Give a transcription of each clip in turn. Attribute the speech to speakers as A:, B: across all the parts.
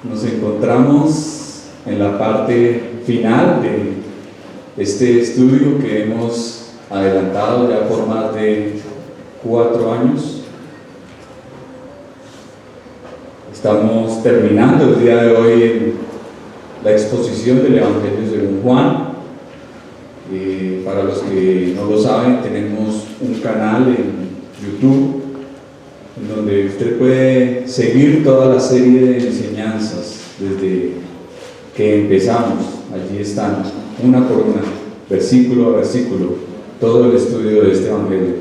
A: Nos encontramos en la parte final de este estudio que hemos adelantado ya por más de 4 años. Estamos terminando el día de hoy la exposición del Evangelio según Juan. Para los que no lo saben, tenemos un canal en YouTube en donde usted puede seguir toda la serie de enseñanzas desde que empezamos. Allí están, una por una, versículo a versículo, todo el estudio de este Evangelio.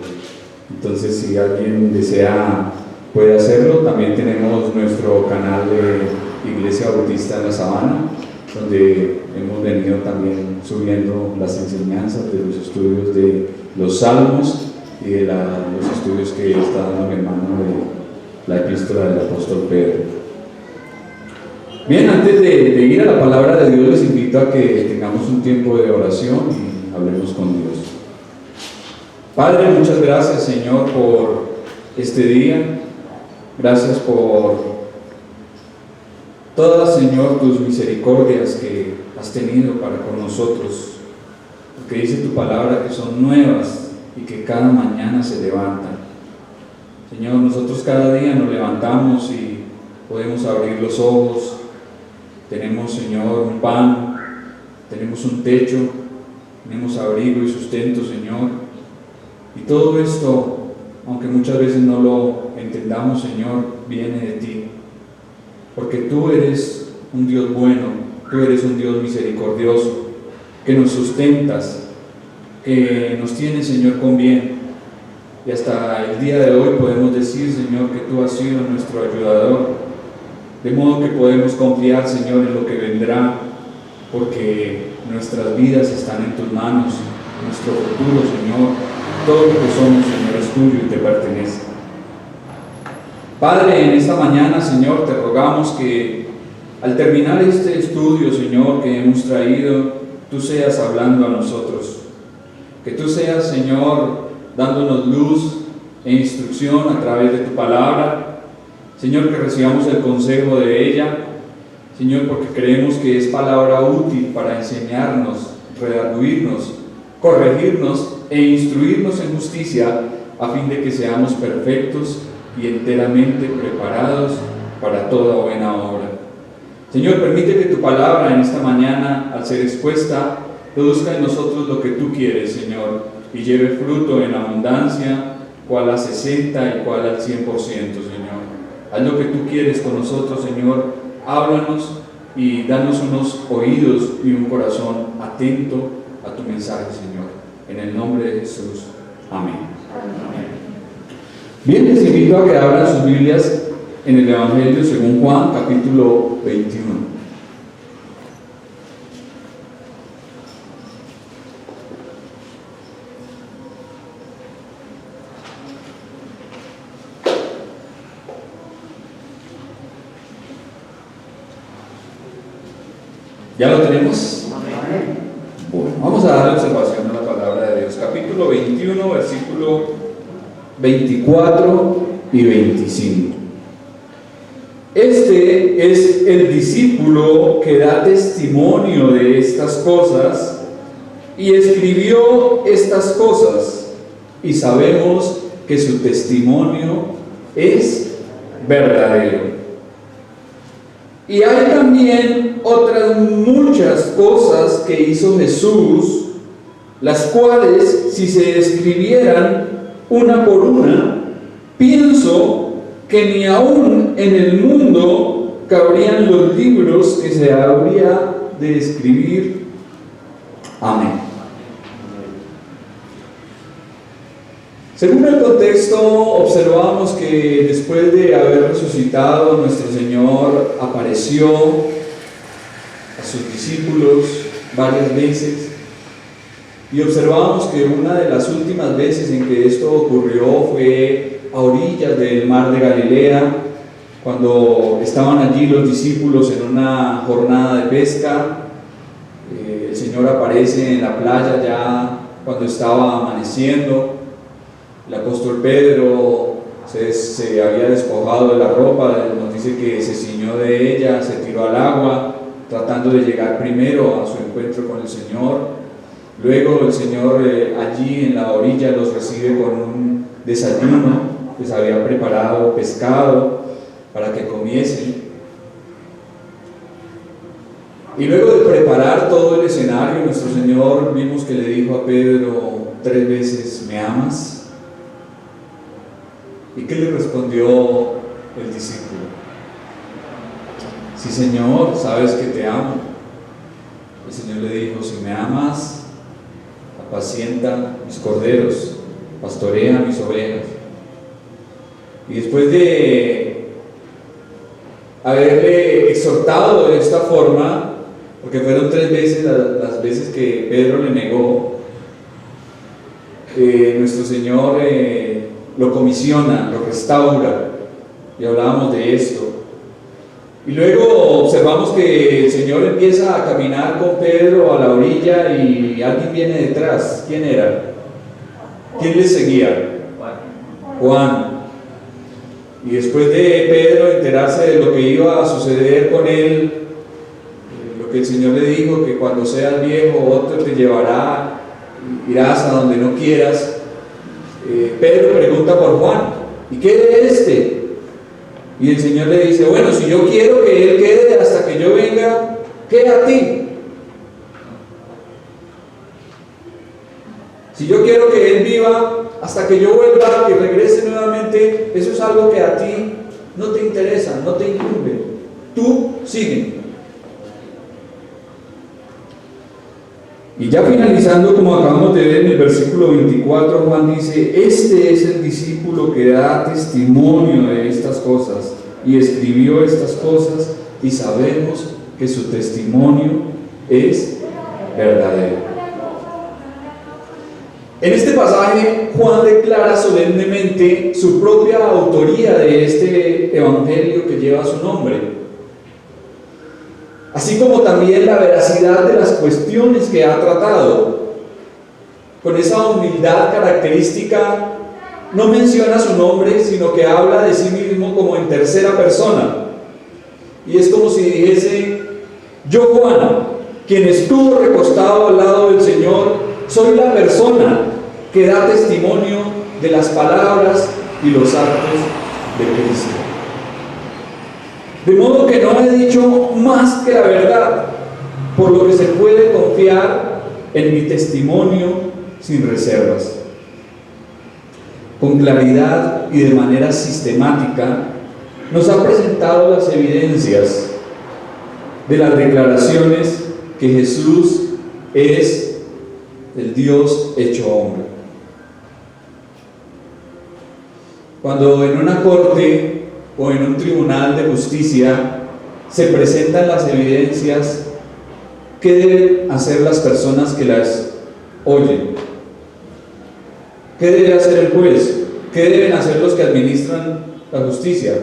A: Entonces, si alguien desea, puede hacerlo. También tenemos nuestro canal de Iglesia Bautista en la Sabana, donde hemos venido también subiendo las enseñanzas de los estudios de los Salmos y de los estudios que está dando mi hermano de la epístola del apóstol Pedro. Bien, antes de ir a la palabra de Dios, les invito a que tengamos un tiempo de oración y hablemos con Dios. Padre, muchas gracias, Señor, por este día. Gracias por todas, Señor, tus misericordias que has tenido para con nosotros, porque dice tu palabra que son nuevas y que cada mañana se levantan. Señor, nosotros cada día nos levantamos y podemos abrir los ojos. Tenemos, Señor, un pan, tenemos un techo, tenemos abrigo y sustento, Señor. Y todo esto, aunque muchas veces no lo entendamos, Señor, viene de ti. Porque tú eres un Dios bueno, tú eres un Dios misericordioso, que nos sustentas, que nos tienes, Señor, con bien. Y hasta el día de hoy podemos decir, Señor, que tú has sido nuestro ayudador, de modo que podemos confiar, Señor, en lo que vendrá, porque nuestras vidas están en tus manos, nuestro futuro, Señor, todo lo que somos, Señor, es tuyo y te pertenece. Padre, en esta mañana, Señor, te rogamos que al terminar este estudio, Señor, que hemos traído, tú seas hablando a nosotros. Que tú seas, Señor, dándonos luz e instrucción a través de tu palabra. Señor, que recibamos el consejo de ella. Señor, porque creemos que es palabra útil para enseñarnos, redarguirnos, corregirnos e instruirnos en justicia, a fin de que seamos perfectos y enteramente preparados para toda buena obra. Señor, permite que tu palabra en esta mañana, al ser expuesta, produzca en nosotros lo que tú quieres, Señor, y lleve fruto en abundancia, cual a 60 y cual al 100%, Señor. Haz lo que tú quieres con nosotros, Señor. Háblanos y danos unos oídos y un corazón atento a tu mensaje, Señor. En el nombre de Jesús. Amén. Amén. Bien, les invito a que abran sus Biblias en el Evangelio según Juan, capítulo 21. ¿Ya lo tenemos? Bueno, vamos a dar observación a la palabra de Dios. Capítulo 21, versículo 24 y 25. Este es el discípulo que da testimonio de estas cosas y escribió estas cosas, y sabemos que su testimonio es verdadero. Y hay también otras muchas cosas que hizo Jesús, las cuales, si se escribieran una por una, pienso que ni aún en el mundo cabrían los libros que se habría de escribir. Amén. Según el contexto, observamos que después de haber resucitado, nuestro Señor apareció a sus discípulos varias veces, y observamos que una de las últimas veces en que esto ocurrió fue a orillas del mar de Galilea, cuando estaban allí los discípulos en una jornada de pesca. El Señor aparece en la playa ya cuando estaba amaneciendo. El apóstol Pedro se se había despojado de la ropa, nos dice que se ciñó de ella, se tiró al agua, tratando de llegar primero a su encuentro con el Señor. Luego el Señor allí en la orilla los recibe con un desayuno, les había preparado pescado para que comiesen. Y luego de preparar todo el escenario, nuestro Señor vimos que le dijo a Pedro 3 veces: ¿me amas? ¿Y qué le respondió el discípulo? Sí, Señor, sabes que te amo. El Señor le dijo: si me amas, apacienta mis corderos, pastorea mis ovejas. Y después de haberle exhortado de esta forma, porque fueron 3 veces las veces que Pedro le negó, nuestro Señor lo comisiona, lo restaura, y hablábamos de esto. Y luego observamos que el Señor empieza a caminar con Pedro a la orilla y alguien viene detrás. ¿Quién era? ¿Quién le seguía? Juan. Y después de Pedro enterarse de lo que iba a suceder con él, lo que el Señor le dijo, que cuando seas viejo otro te llevará, irás a donde no quieras, Pedro pregunta por Juan: ¿y qué de este? Y el Señor le dice: bueno, si yo quiero que él quede hasta que yo venga, ¿qué a ti? Si yo quiero que él viva hasta que yo vuelva y regrese nuevamente, eso es algo que a ti no te interesa, no te incumbe. Tú sigue. Y ya finalizando, como acabamos de ver en el versículo 24, Juan dice: este es el discípulo que da testimonio de estas cosas y escribió estas cosas, y sabemos que su testimonio es verdadero. En este pasaje, Juan declara solemnemente su propia autoría de este evangelio que lleva su nombre, así como también la veracidad de las cuestiones que ha tratado. Con esa humildad característica, no menciona su nombre, sino que habla de sí mismo como en tercera persona. Y es como si dijese: yo, Juan, quien estuvo recostado al lado del Señor, soy la persona que da testimonio de las palabras y los actos de Cristo. De modo que no he dicho más que la verdad, por lo que se puede confiar en mi testimonio sin reservas. Con claridad y de manera sistemática nos ha presentado las evidencias de las declaraciones que Jesús es el Dios hecho hombre. Cuando en una corte o en un tribunal de justicia se presentan las evidencias, ¿qué deben hacer las personas que las oyen? ¿Qué debe hacer el juez? ¿Qué deben hacer los que administran la justicia?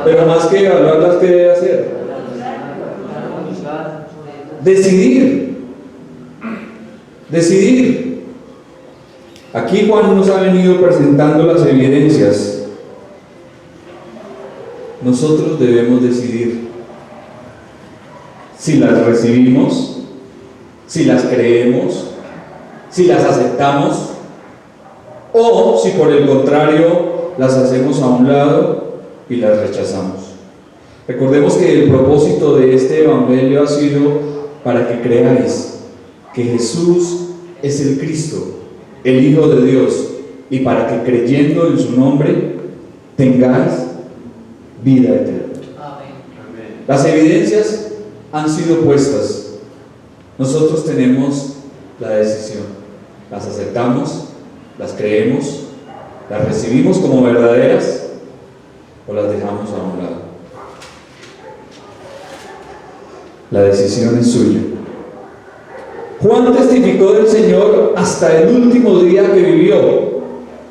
A: Pero más que evaluarlas, ¿qué debe hacer? Decidir. Aquí Juan nos ha venido presentando las evidencias. Nosotros debemos decidir si las recibimos, si las creemos, si las aceptamos, o si por el contrario las hacemos a un lado y las rechazamos. Recordemos que el propósito de este evangelio ha sido para que creáis que Jesús es el Cristo, el Hijo de Dios, y para que creyendo en su nombre tengáis vida eterna. Amén. Las evidencias han sido puestas. Nosotros tenemos la decisión. Las aceptamos, las creemos, las recibimos como verdaderas o las dejamos a un lado. La decisión es suya. Juan testificó del Señor hasta el último día que vivió.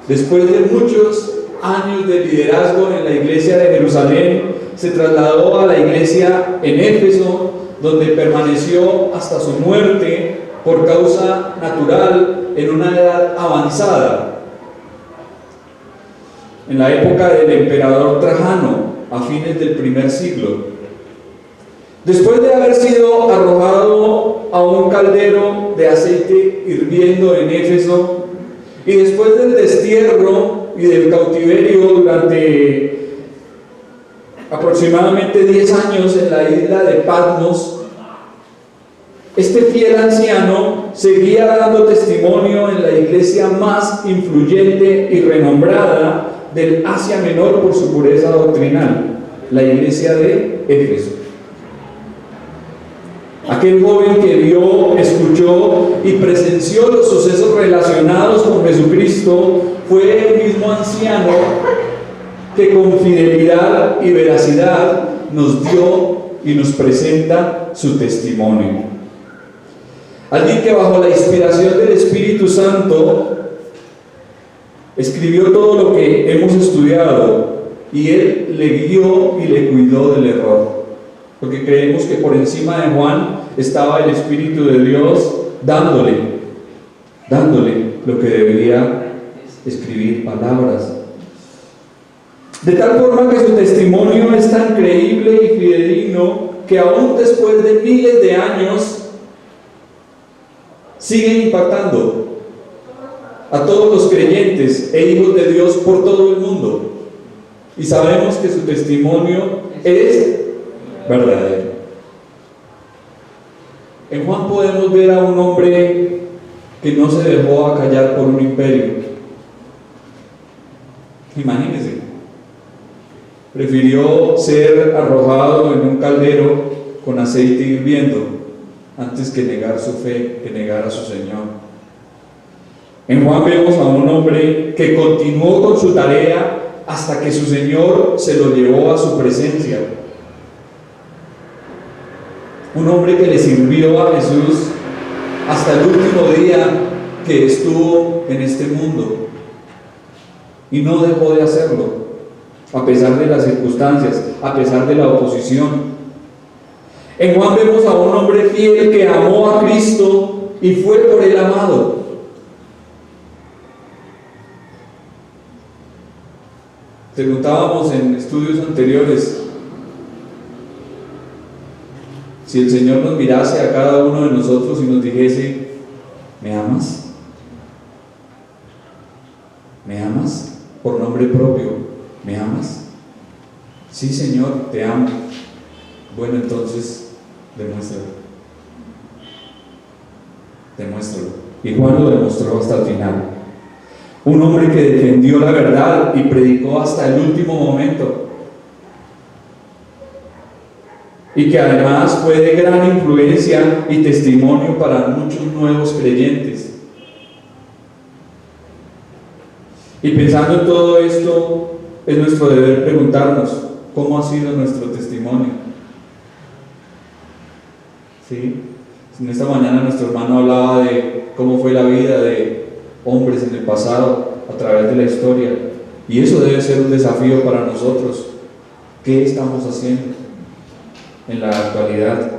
A: Después de muchos años de liderazgo en la iglesia de Jerusalén, se trasladó a la iglesia en Éfeso, donde permaneció hasta su muerte por causa natural en una edad avanzada, en la época del emperador Trajano, a fines del primer siglo. Después de haber sido arrojado a un caldero de aceite hirviendo en Éfeso, y después del destierro y del cautiverio durante aproximadamente 10 años en la isla de Patmos, este fiel anciano seguía dando testimonio en la iglesia más influyente y renombrada del Asia Menor por su pureza doctrinal, la iglesia de Éfeso. Aquel joven que vio, escuchó y presenció los sucesos relacionados con Jesucristo fue el mismo anciano que con fidelidad y veracidad nos dio y nos presenta su testimonio. Alguien que bajo la inspiración del Espíritu Santo escribió todo lo que hemos estudiado y él le guió y le cuidó del error, porque creemos que por encima de Juan estaba el Espíritu de Dios dándole lo que debía escribir, palabras. De tal forma que su testimonio es tan creíble y fidedigno que aún después de miles de años sigue impactando a todos los creyentes e hijos de Dios por todo el mundo. Y sabemos que su testimonio es verdadero. En Juan podemos ver a un hombre que no se dejó acallar por un imperio. Imagínense, prefirió ser arrojado en un caldero con aceite hirviendo antes que negar su fe, que negar a su Señor. En Juan vemos a un hombre que continuó con su tarea hasta que su Señor se lo llevó a su presencia. Un hombre que le sirvió a Jesús hasta el último día que estuvo en este mundo y no dejó de hacerlo, a pesar de las circunstancias, a pesar de la oposición. En Juan vemos a un hombre fiel que amó a Cristo y fue por él amado. Preguntábamos en estudios anteriores si el Señor nos mirase a cada uno de nosotros y nos dijese: ¿me amas? ¿Me amas? Por nombre propio, ¿me amas? Sí, Señor, te amo. Bueno, entonces, demuéstralo. Demuéstralo. Y Juan lo demostró hasta el final. Un hombre que defendió la verdad y predicó hasta el último momento. Y que además fue de gran influencia y testimonio para muchos nuevos creyentes. Y pensando en todo esto, es nuestro deber preguntarnos: ¿cómo ha sido nuestro testimonio? ¿Sí? En esta mañana nuestro hermano hablaba de cómo fue la vida de hombres en el pasado a través de la historia, y eso debe ser un desafío para nosotros. ¿Qué estamos haciendo en la actualidad?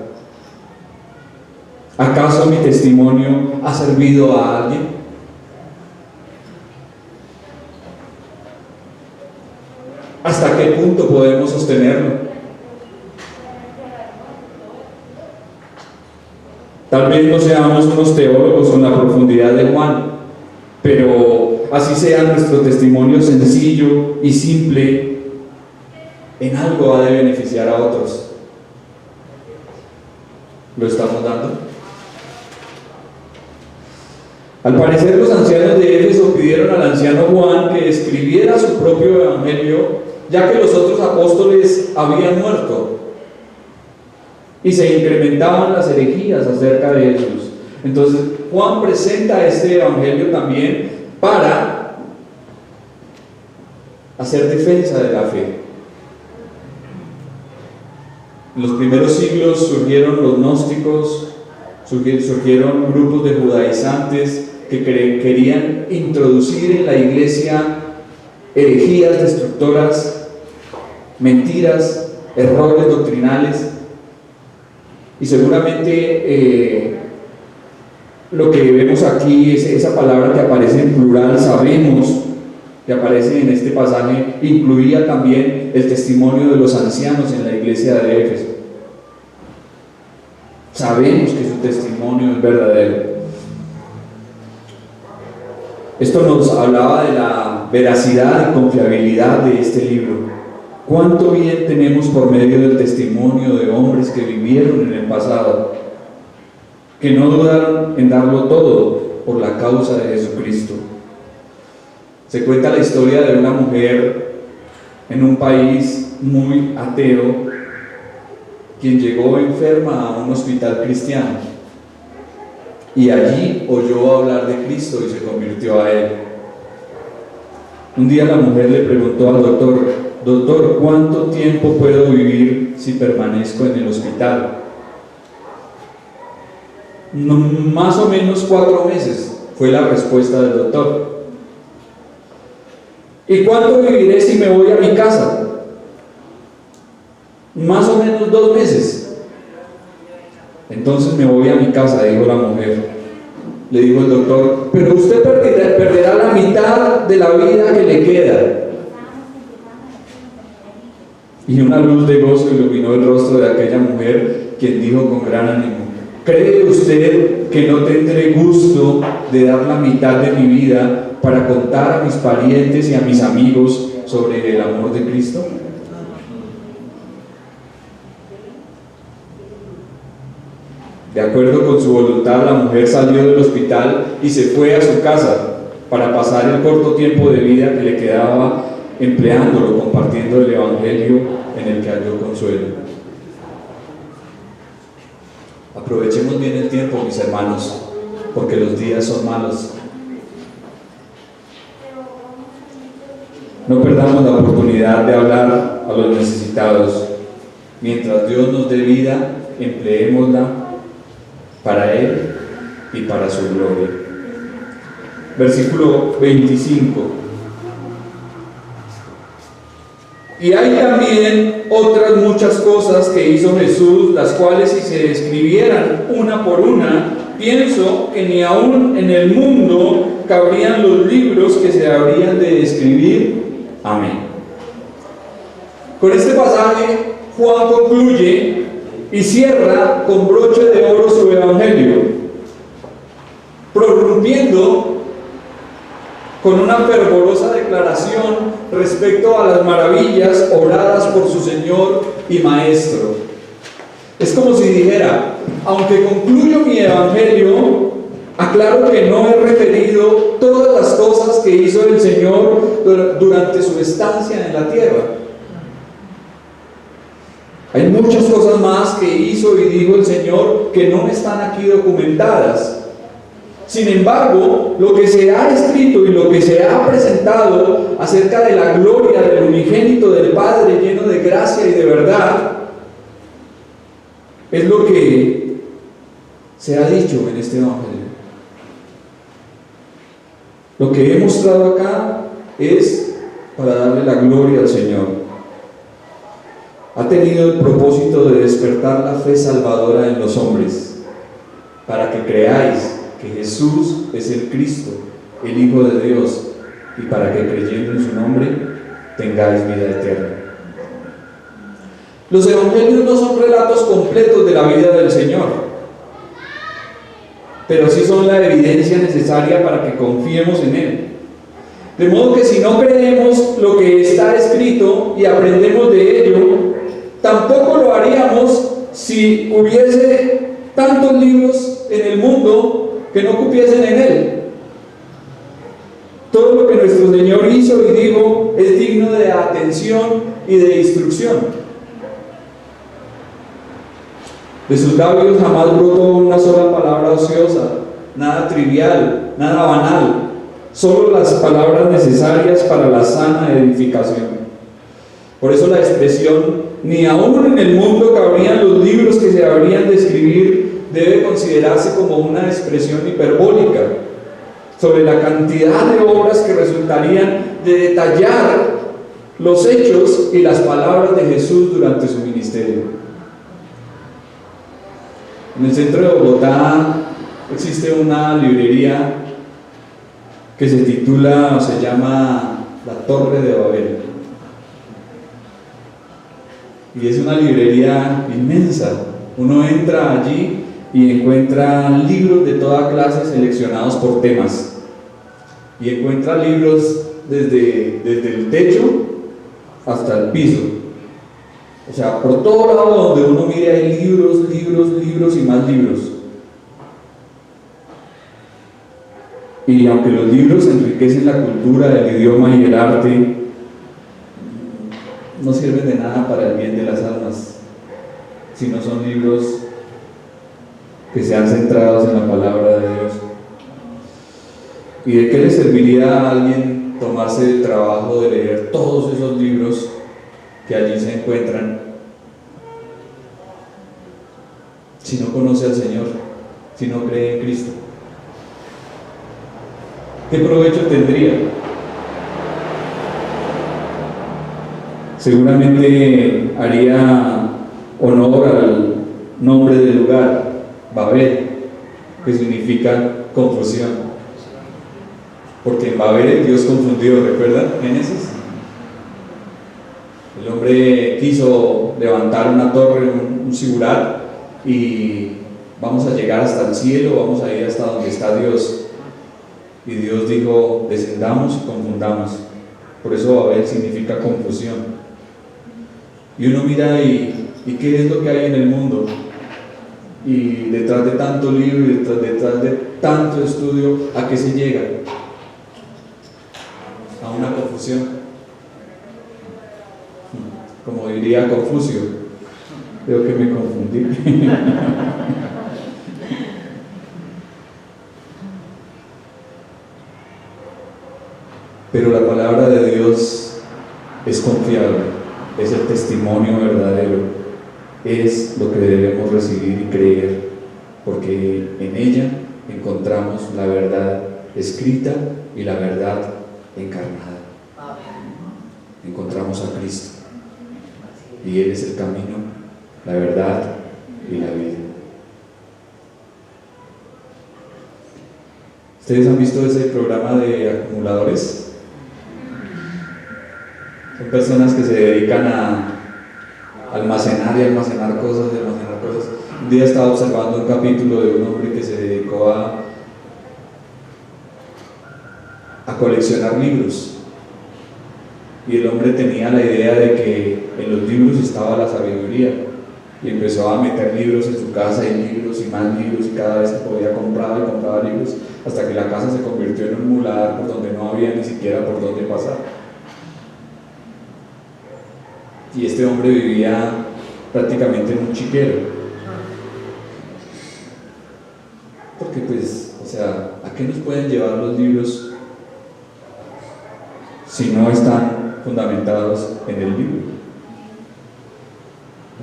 A: ¿Acaso mi testimonio ha servido a alguien? ¿Hasta qué punto podemos sostenerlo? Tal vez no seamos unos teólogos con la profundidad de Juan, pero así sea nuestro testimonio sencillo y simple, en algo ha de beneficiar a otros. ¿Lo estamos dando? Al parecer, los ancianos de Éfeso pidieron al anciano Juan que escribiera su propio evangelio, ya que los otros apóstoles habían muerto y se incrementaban las herejías acerca de ellos. Entonces Juan presenta este evangelio también para hacer defensa de la fe. En los primeros siglos surgieron los gnósticos, surgieron grupos de judaizantes que querían introducir en la iglesia herejías destructoras, mentiras, errores doctrinales, y seguramente lo que vemos aquí es esa palabra que aparece en plural, sabemos, que aparece en este pasaje, incluía también el testimonio de los ancianos en la iglesia de Éfeso. Sabemos que su testimonio es verdadero. Esto nos hablaba de la veracidad y confiabilidad de este libro. ¿Cuánto bien tenemos por medio del testimonio de hombres que vivieron en el pasado, que no dudaron en darlo todo por la causa de Jesucristo? Se cuenta la historia de una mujer en un país muy ateo, quien llegó enferma a un hospital cristiano y allí oyó hablar de Cristo y se convirtió a Él. Un día la mujer le preguntó al doctor: doctor, ¿cuánto tiempo puedo vivir si permanezco en el hospital? No, más o menos 4 meses, fue la respuesta del doctor. ¿Y cuánto viviré si me voy a mi casa? Más o menos 2 meses. Entonces me voy a mi casa, dijo la mujer. Le dijo el doctor: pero usted perderá la mitad de la vida que le queda. Y una luz de gozo iluminó el rostro de aquella mujer, quien dijo con gran ánimo: ¿cree usted que no tendré gusto de dar la mitad de mi vida para contar a mis parientes y a mis amigos sobre el amor de Cristo? De acuerdo con su voluntad, la mujer salió del hospital y se fue a su casa para pasar el corto tiempo de vida que le quedaba empleándolo, compartiendo el Evangelio en el que halló consuelo. Aprovechemos bien el tiempo, mis hermanos, porque los días son malos. No perdamos la oportunidad de hablar a los necesitados. Mientras Dios nos dé vida, empleémosla para Él y para su gloria. Versículo 25. Y hay también otras muchas cosas que hizo Jesús, las cuales si se escribieran una por una, pienso que ni aún en el mundo cabrían los libros que se habrían de escribir. Amén. Con este pasaje, Juan concluye y cierra con broche de oro su evangelio, prorrumpiendo con una fervorosa declaración respecto a las maravillas obradas por su Señor y Maestro. Es como si dijera: aunque concluyo mi evangelio, aclaro que no he referido todas las cosas que hizo el Señor durante su estancia en la tierra. Hay muchas cosas más que hizo y dijo el Señor que no están aquí documentadas. Sin embargo, lo que se ha escrito y lo que se ha presentado acerca de la gloria del unigénito del Padre, lleno de gracia y de verdad, es lo que se ha dicho en este evangelio. Lo que he mostrado acá es para darle la gloria al Señor. Ha tenido el propósito de despertar la fe salvadora en los hombres, para que creáis que Jesús es el Cristo, el Hijo de Dios, y para que creyendo en su nombre tengáis vida eterna. Los evangelios no son relatos completos de la vida del Señor, pero sí son la evidencia necesaria para que confiemos en Él. De modo que si no creemos lo que está escrito y aprendemos de ello, tampoco lo haríamos si hubiese tantos libros en el mundo que no cupiesen en él. Todo lo que nuestro Señor hizo y dijo es digno de atención y de instrucción. De sus labios jamás brotó una sola palabra ociosa, nada trivial, nada banal, solo las palabras necesarias para la sana edificación. Por eso la expresión "ni aún en el mundo cabrían los libros que se habrían de escribir" debe considerarse como una expresión hiperbólica sobre la cantidad de obras que resultarían de detallar los hechos y las palabras de Jesús durante su ministerio. En el centro de Bogotá Existe una librería que se titula o se llama La Torre de Babel. Y es una librería inmensa. Uno entra allí y encuentra libros de toda clase seleccionados por temas. Y encuentra libros desde el techo hasta el piso. O sea, por todo lado donde uno mire hay libros, libros, libros y más libros. Y aunque los libros enriquecen la cultura, el idioma y el arte, no sirven de nada para el bien de las almas, si no son libros que sean centrados en la palabra de Dios. ¿Y de qué le serviría a alguien tomarse el trabajo de leer todos esos libros que allí se encuentran si no conoce al Señor, si no cree en Cristo? ¿Qué provecho tendría? Seguramente haría honor al nombre del lugar, Babel, que significa confusión. Porque en Babel Dios confundió, ¿recuerdan? Génesis. El hombre quiso levantar una torre, un sigurat, y vamos a llegar hasta el cielo, vamos a ir hasta donde está Dios. Y Dios dijo, descendamos y confundamos. Por eso Babel significa confusión. Y uno mira y qué es lo que hay en el mundo. Y detrás de tanto libro y detrás de tanto estudio, ¿a qué se llega? A una confusión. Como diría Confucio, creo que me confundí. Pero la palabra de Dios es confiable, es el testimonio verdadero, es lo que debemos recibir y creer, porque en ella encontramos la verdad escrita y la verdad encarnada. Encontramos a Cristo, y Él es el camino, la verdad y la vida. ¿Ustedes han visto ese programa de acumuladores? Son personas que se dedican a almacenar y almacenar cosas, Un día estaba observando un capítulo de un hombre que se dedicó a coleccionar libros. Y el hombre tenía la idea de que en los libros estaba la sabiduría. Y empezó a meter libros en su casa, y libros y más libros, y cada vez que podía compraba libros, hasta que la casa se convirtió en un muladar por donde no había ni siquiera por dónde pasar. Y este hombre vivía prácticamente en un chiquero. Porque pues, o sea, ¿a qué nos pueden llevar los libros si no están fundamentados en el libro?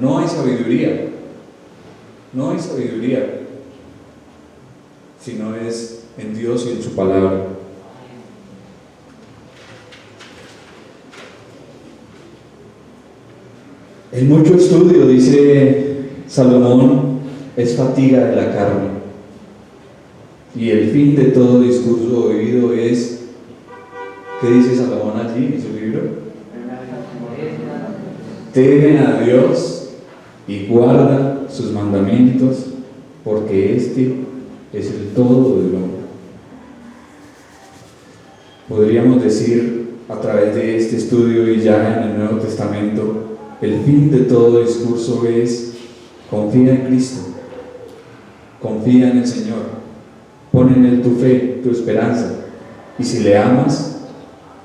A: No hay sabiduría, si no es en Dios y en su palabra. En mucho estudio, dice Salomón, es fatiga de la carne, y el fin de todo discurso oído es, ¿qué dice Salomón allí en su libro? Teme a Dios y guarda sus mandamientos, porque este es el todo del hombre. Podríamos decir a través de este estudio y ya en el Nuevo Testamento, el fin de todo discurso es: confía en Cristo, confía en el Señor, pon en Él tu fe, tu esperanza, y si le amas,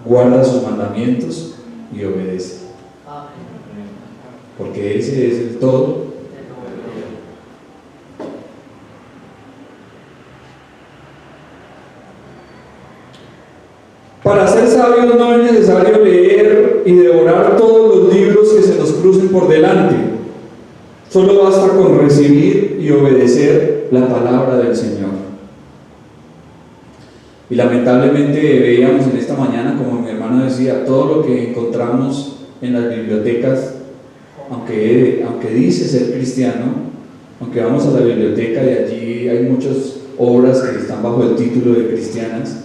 A: guarda sus mandamientos y obedece, porque ese es el todo. Para ser sabios no es necesario leer y devorar todos los libros que se nos crucen por delante. Solo basta con recibir y obedecer la palabra del Señor. Y lamentablemente veíamos en esta mañana, como mi hermano decía, todo lo que encontramos en las bibliotecas, aunque dice ser cristiano, aunque vamos a la biblioteca y allí hay muchos obras que están bajo el título de cristianas,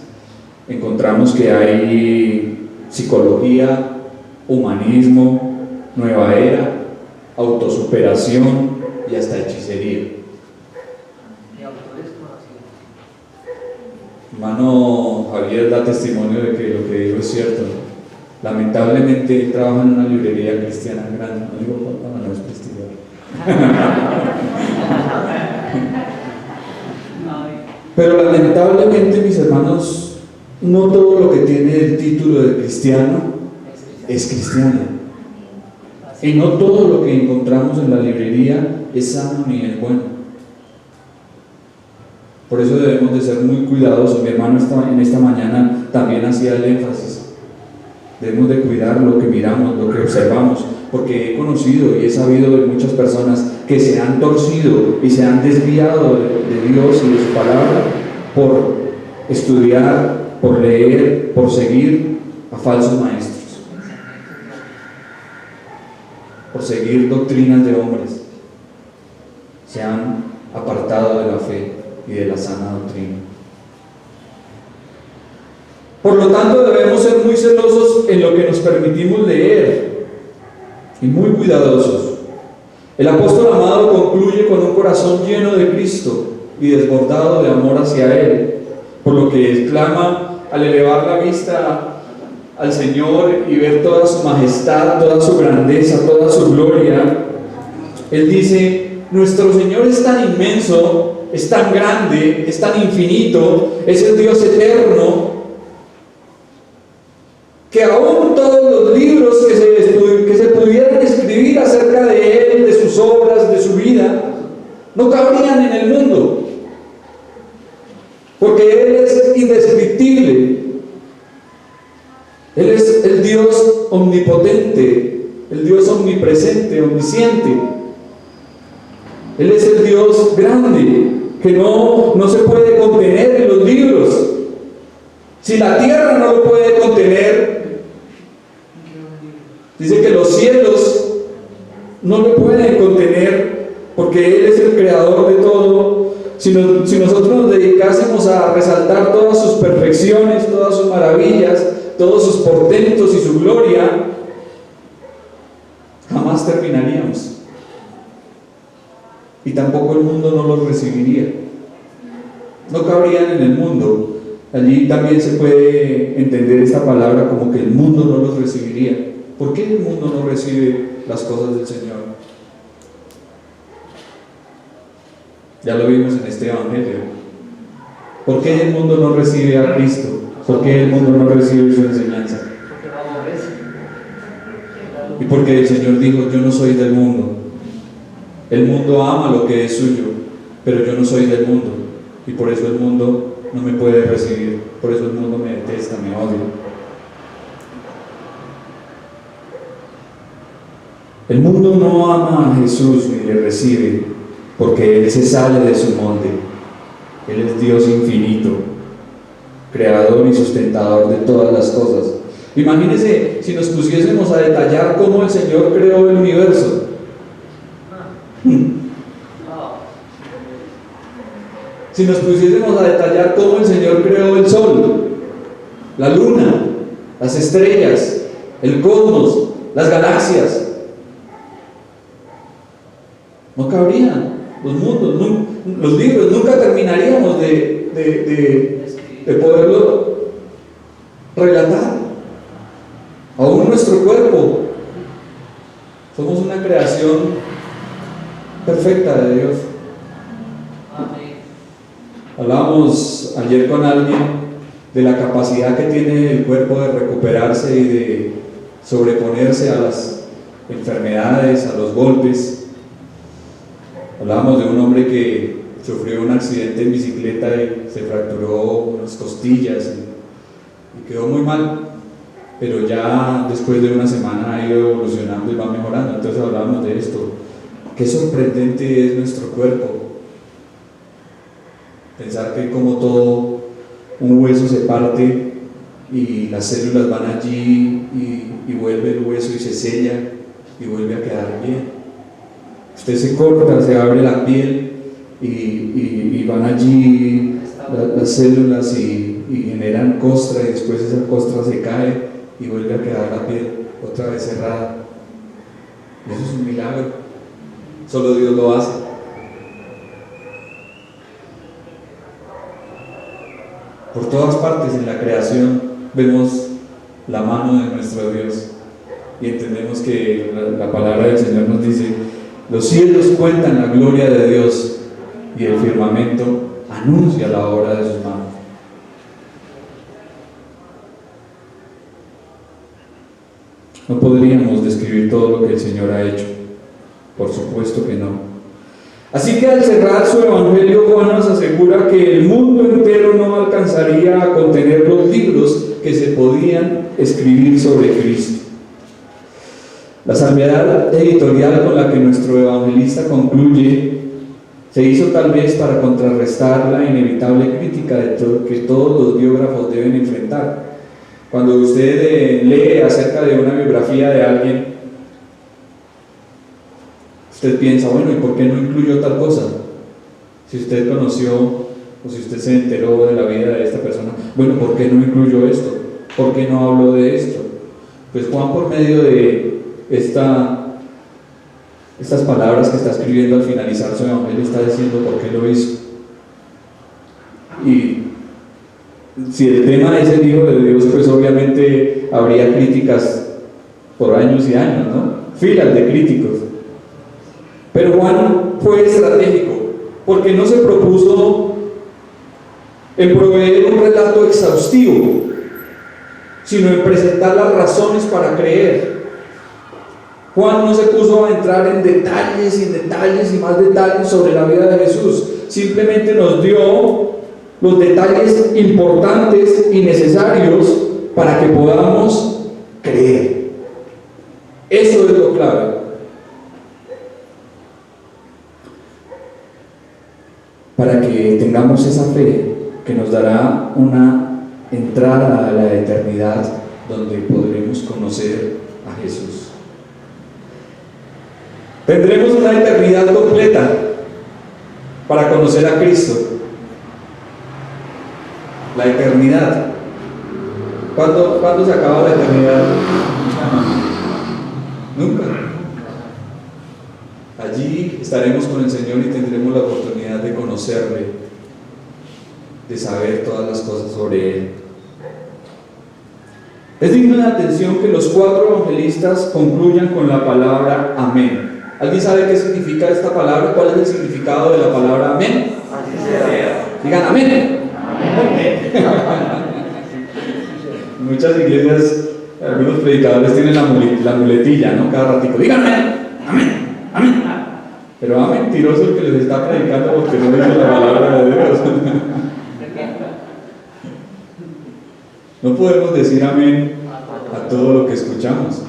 A: encontramos que hay psicología, humanismo, nueva era, autosuperación y hasta hechicería. Hermano Javier da testimonio de que lo que digo es cierto. Lamentablemente él trabaja en una librería cristiana grande, no digo para no desprestigiar. Pero lamentablemente, mis hermanos, no todo lo que tiene el título de cristiano es cristiano. Y no todo lo que encontramos en la librería es sano ni es bueno. Por eso debemos de ser muy cuidadosos. Mi hermano en esta mañana también hacía el énfasis. Debemos de cuidar lo que miramos, lo que observamos, porque he conocido y he sabido de muchas personas que se han torcido y se han desviado de Dios y de su palabra por estudiar, por leer, por seguir a falsos maestros, por seguir doctrinas de hombres. Se han apartado de la fe y de la sana doctrina. Por lo tanto, debemos ser muy celosos en lo que nos permitimos leer y muy cuidadosos. El apóstol amado concluye con un corazón lleno de Cristo y desbordado de amor hacia Él, por lo que exclama al elevar la vista al Señor y ver toda su majestad, toda su grandeza, toda su gloria. Él dice: nuestro Señor es tan inmenso, es tan grande, es tan infinito, es el Dios eterno, que aún todos los libros que se pudieran escribir acerca de Él, de sus obras, de su vida, no cabrían en el mundo, porque Él es indescriptible. Él es el Dios omnipotente, el Dios omnipresente, omnisciente. Él es el Dios grande, que no se puede contener en los libros. Si la tierra no lo puede contener, dice que los cielos no lo pueden contener, porque Él es el creador de todo. Si nosotros nos dedicásemos a resaltar todas sus perfecciones, todas sus maravillas, todos sus portentos y su gloria, jamás terminaríamos. Y tampoco el mundo no los recibiría. No cabrían en el mundo. Allí también se puede entender esta palabra como que el mundo no los recibiría. ¿Por qué el mundo no recibe las cosas del Señor? Ya lo vimos en este evangelio. ¿Por qué el mundo no recibe a Cristo? ¿Por qué el mundo no recibe su enseñanza? Y porque el Señor dijo: yo no soy del mundo. El mundo ama lo que es suyo, pero yo no soy del mundo, y por eso el mundo no me puede recibir, por eso el mundo me detesta, me odia. El mundo no ama a Jesús ni le recibe, porque Él se sale de su molde. Él es Dios infinito, creador y sustentador de todas las cosas. Imagínense si nos pusiésemos a detallar cómo el Señor creó el universo. Si nos pusiésemos a detallar cómo el Señor creó el sol, la luna, las estrellas, el cosmos, las galaxias, no cabrían los mundos, los libros, nunca terminaríamos de poderlo relatar. Aún nuestro cuerpo, somos una creación perfecta de Dios. Hablábamos ayer con alguien de la capacidad que tiene el cuerpo de recuperarse y de sobreponerse a las enfermedades, a los golpes. Hablábamos de un hombre que sufrió un accidente en bicicleta y se fracturó las costillas y quedó muy mal, pero ya después de una semana ha ido evolucionando y va mejorando. Entonces hablábamos de esto. Qué sorprendente es nuestro cuerpo. Pensar que como todo un hueso se parte y las células van allí y vuelve el hueso y se sella y vuelve a quedar bien. Usted se corta, se abre la piel y van allí las células y generan costra, y después esa costra se cae y vuelve a quedar la piel otra vez cerrada. Y eso es un milagro, solo Dios lo hace. Por todas partes en la creación vemos la mano de nuestro Dios y entendemos que la palabra del Señor nos dice: los cielos cuentan la gloria de Dios y el firmamento anuncia la obra de sus manos. No podríamos describir todo lo que el Señor ha hecho, por supuesto que no. Así que al cerrar su evangelio, Juan nos asegura que el mundo entero no alcanzaría a contener los libros que se podían escribir sobre Cristo. La salvedad editorial con la que nuestro evangelista concluye se hizo tal vez para contrarrestar la inevitable crítica que todos los biógrafos deben enfrentar. Cuando usted lee acerca de una biografía de alguien, usted piensa: bueno, ¿y por qué no incluyó tal cosa? Si usted conoció o si usted se enteró de la vida de esta persona, bueno, ¿por qué no incluyó esto? ¿Por qué no habló de esto? Pues Juan, por medio de estas palabras que está escribiendo al finalizar su evangelio, está diciendo por qué lo hizo. Y si el tema es el Hijo de Dios, pues obviamente habría críticas por años y años, ¿no? Filas de críticos. Pero Juan fue estratégico, porque no se propuso en proveer un relato exhaustivo, sino en presentar las razones para creer. Juan no se puso a entrar en detalles y detalles y más detalles sobre la vida de Jesús, simplemente nos dio los detalles importantes y necesarios para que podamos creer. Eso es lo clave. Para que tengamos esa fe que nos dará una entrada a la eternidad donde podremos conocer a Jesús. Tendremos una eternidad completa para conocer a Cristo. La eternidad. ¿Cuándo se acaba la eternidad? Nunca. Allí estaremos con el Señor y tendremos la oportunidad de conocerle, de saber todas las cosas sobre Él. Es digno de atención que los 4 evangelistas concluyan con la palabra amén. ¿Alguien sabe qué significa esta palabra? ¿Cuál es el significado de la palabra amén? Digan amén. En muchas iglesias, algunos predicadores tienen la muletilla, ¿no? Cada ratico, digan amén, amén, amén. Pero mentiroso el que les está predicando porque no dice la palabra de Dios. No podemos decir amén a todo lo que escuchamos.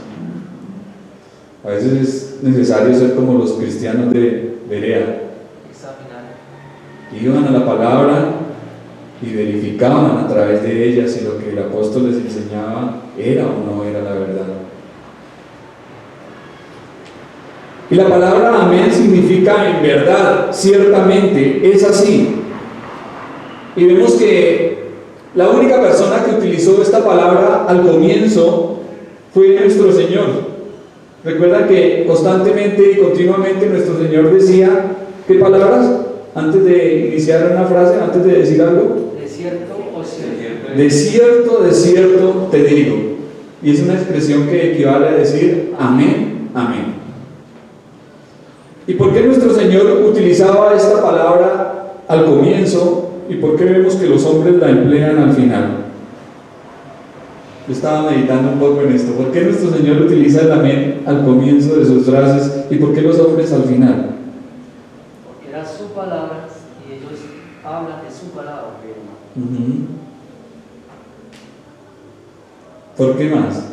A: A veces es necesario ser como los cristianos de Berea. Iban a la palabra y verificaban a través de ella si lo que el apóstol les enseñaba era o no era la verdad. Y la palabra amén significa en verdad, ciertamente, es así. Y vemos que la única persona que utilizó esta palabra al comienzo fue nuestro Señor. Recuerda que constantemente y continuamente nuestro Señor decía, ¿qué palabras? Antes de iniciar una frase, antes de decir algo.
B: De cierto o cierto.
A: De cierto te digo. Y es una expresión que equivale a decir amén, amén. ¿Y por qué nuestro Señor utilizaba esta palabra al comienzo? ¿Y por qué vemos que los hombres la emplean al final? Yo estaba meditando un poco en esto. ¿Por qué nuestro Señor utiliza el amén al comienzo de sus frases y por qué los hombres al final?
B: Porque era su palabra y ellos hablan de su palabra.
A: ¿Por qué más?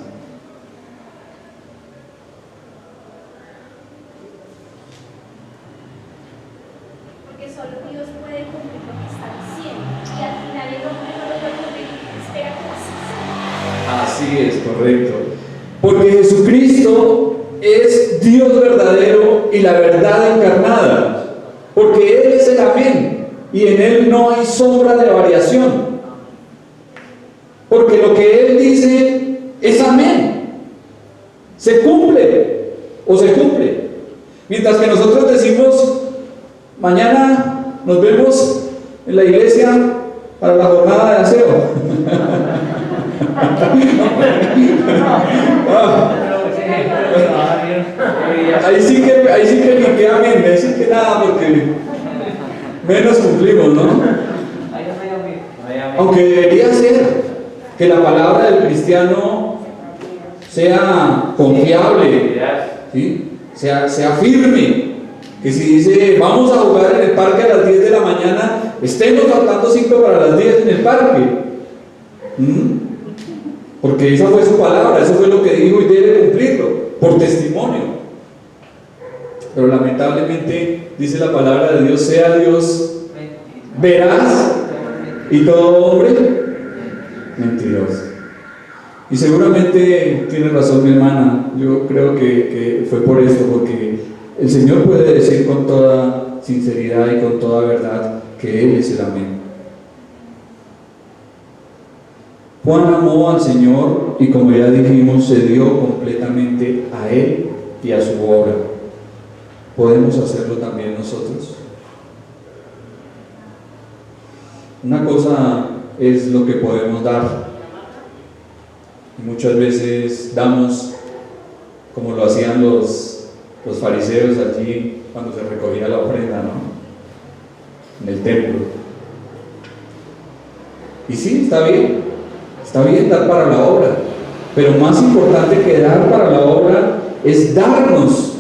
C: Porque solo Dios puede cumplir lo que está diciendo y al final el hombre no lo puede cumplir, espera que así sea.
A: Así es, correcto. Porque Jesucristo es Dios verdadero y la verdad encarnada. porque Él es el amén y en Él no hay sombra de variación. Porque lo que Él dice es amén. Se cumple o se cumple. Mientras que nosotros decimos, mañana nos vemos en la iglesia para la jornada de aseo. Ahí sí que ni que amén, ahí sí que nada, porque menos cumplimos, ¿no? Aunque debería ser que la palabra del cristiano sea confiable, ¿sí? sea firme, que si dice vamos a jugar en el parque a las 10 de la mañana, estemos faltando 5 para las 10 en el parque. Porque esa fue su palabra, eso fue lo que dijo y debe cumplirlo, por testimonio. Pero lamentablemente dice la palabra de Dios, sea Dios veraz y todo hombre mentiroso. Y seguramente tiene razón mi hermana, yo creo que fue por esto, porque el Señor puede decir con toda sinceridad y con toda verdad que Él es el amén. Juan amó al Señor y, como ya dijimos, se dio completamente a Él y a su obra. ¿Podemos hacerlo también nosotros? Una cosa es lo que podemos dar, y muchas veces damos como lo hacían los fariseos allí cuando se recogía la ofrenda, ¿no? En el templo. Y sí, está bien dar para la obra, pero más importante que dar para la obra es darnos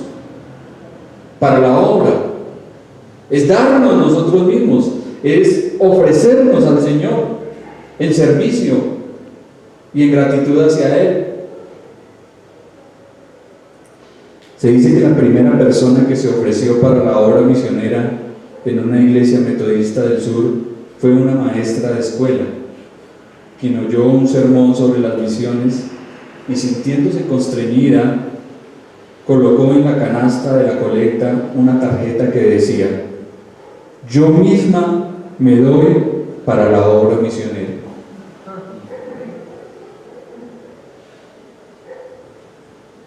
A: para la obra, es darnos nosotros mismos, es ofrecernos al Señor en servicio y en gratitud hacia Él. Se dice que la primera persona que se ofreció para la obra misionera en una iglesia metodista del sur fue una maestra de escuela, quien oyó un sermón sobre las misiones y, sintiéndose constreñida, colocó en la canasta de la colecta una tarjeta que decía: yo misma me doy para la obra misionera.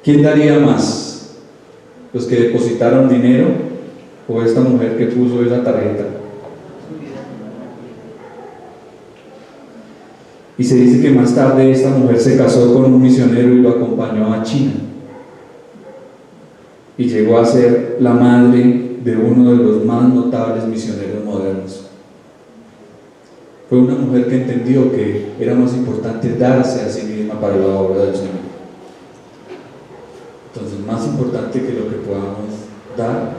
A: ¿Quién daría más? ¿Los que depositaron dinero o esta mujer que puso esa tarjeta? Y se dice que más tarde esta mujer se casó con un misionero y lo acompañó a China, y llegó a ser la madre de uno de los más notables misioneros modernos. Fue una mujer que entendió que era más importante darse a sí misma para la obra del Señor. Entonces, más importante que lo que podamos dar,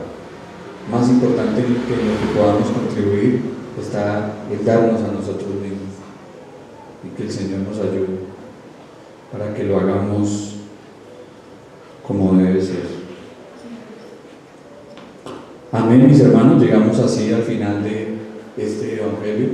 A: más importante que lo que podamos contribuir, está el darnos a nosotros mismos, y que el Señor nos ayude para que lo hagamos como debe ser. Amén, mis hermanos. Llegamos así al final de este evangelio.